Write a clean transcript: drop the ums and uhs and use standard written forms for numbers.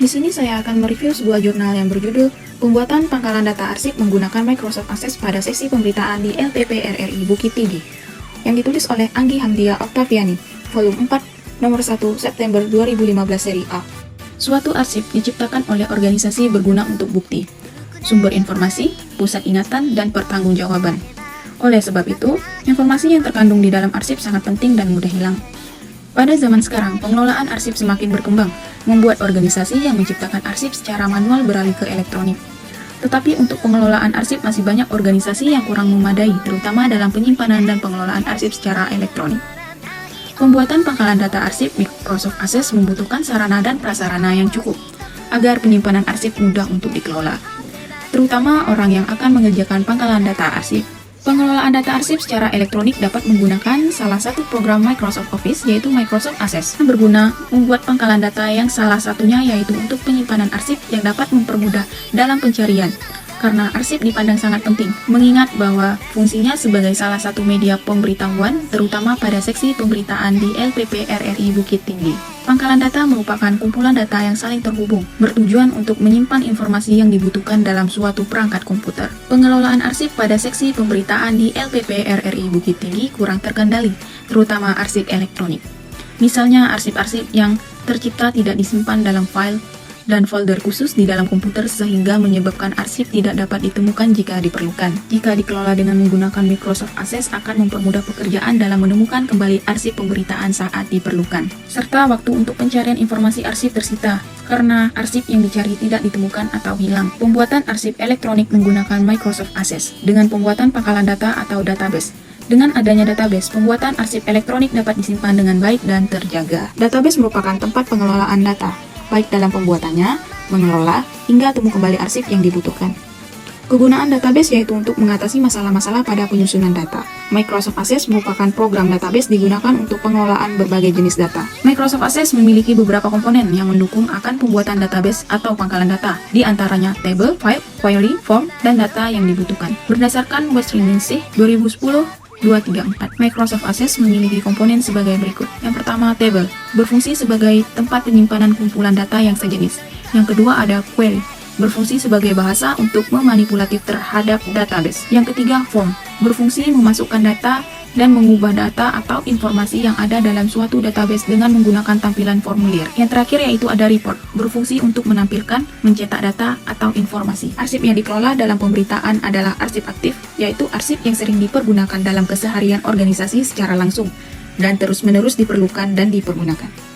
Di sini saya akan mereview sebuah jurnal yang berjudul Pembuatan Pangkalan Data Arsip Menggunakan Microsoft Access pada Sesi Pemberitaan di LPP RRI Bukit Tinggi, yang ditulis oleh Anggi Hamdia Oktaviani, volume 4, nomor 1 September 2015 seri A. Suatu arsip diciptakan oleh organisasi berguna untuk bukti, sumber informasi, pusat ingatan, dan pertanggungjawaban. Oleh sebab itu, informasi yang terkandung di dalam arsip sangat penting dan mudah hilang. Pada zaman sekarang, pengelolaan arsip semakin berkembang, membuat organisasi yang menciptakan arsip secara manual beralih ke elektronik. Tetapi untuk pengelolaan arsip masih banyak organisasi yang kurang memadai, terutama dalam penyimpanan dan pengelolaan arsip secara elektronik. Pembuatan pangkalan data arsip Microsoft Access membutuhkan sarana dan prasarana yang cukup, agar penyimpanan arsip mudah untuk dikelola. Terutama orang yang akan mengerjakan pangkalan data arsip. Pengelolaan data arsip secara elektronik dapat menggunakan salah satu program Microsoft Office, yaitu Microsoft Access, yang berguna membuat pangkalan data yang salah satunya yaitu untuk penyimpanan arsip yang dapat mempermudah dalam pencarian. Karena arsip dipandang sangat penting, mengingat bahwa fungsinya sebagai salah satu media pemberitahuan, terutama pada seksi pemberitaan di LPP RRI Bukit Tinggi. Pangkalan data merupakan kumpulan data yang saling terhubung, bertujuan untuk menyimpan informasi yang dibutuhkan dalam suatu perangkat komputer. Pengelolaan arsip pada seksi pemberitaan di LPP RRI Bukit Tinggi kurang terkendali, terutama arsip elektronik. Misalnya arsip-arsip yang tercipta tidak disimpan dalam file dan folder khusus di dalam komputer sehingga menyebabkan arsip tidak dapat ditemukan jika diperlukan. Jika dikelola dengan menggunakan Microsoft Access akan mempermudah pekerjaan dalam menemukan kembali arsip pemberitaan saat diperlukan. Serta waktu untuk pencarian informasi arsip tersita, karena arsip yang dicari tidak ditemukan atau hilang. Pembuatan arsip elektronik menggunakan Microsoft Access dengan pembuatan pangkalan data atau database. Dengan adanya database, pembuatan arsip elektronik dapat disimpan dengan baik dan terjaga. Database merupakan tempat pengelolaan data, baik dalam pembuatannya, mengelola, hingga temu kembali arsip yang dibutuhkan. Kegunaan database yaitu untuk mengatasi masalah-masalah pada penyusunan data. Microsoft Access merupakan program database digunakan untuk pengelolaan berbagai jenis data. Microsoft Access memiliki beberapa komponen yang mendukung akan pembuatan database atau pangkalan data, di antaranya table, file, query, form, dan data yang dibutuhkan. Berdasarkan Westminster 2010-234, Microsoft Access memiliki komponen sebagai berikut. Yang pertama, table, berfungsi sebagai tempat penyimpanan kumpulan data yang sejenis. Yang kedua ada query, berfungsi sebagai bahasa untuk memanipulatif terhadap database. Yang ketiga, form, berfungsi memasukkan data dan mengubah data atau informasi yang ada dalam suatu database dengan menggunakan tampilan formulir. Yang terakhir yaitu ada report, berfungsi untuk menampilkan, mencetak data atau informasi. Arsip yang dikelola dalam pemberitaan adalah arsip aktif, yaitu arsip yang sering dipergunakan dalam keseharian organisasi secara langsung dan terus-menerus diperlukan dan dipergunakan.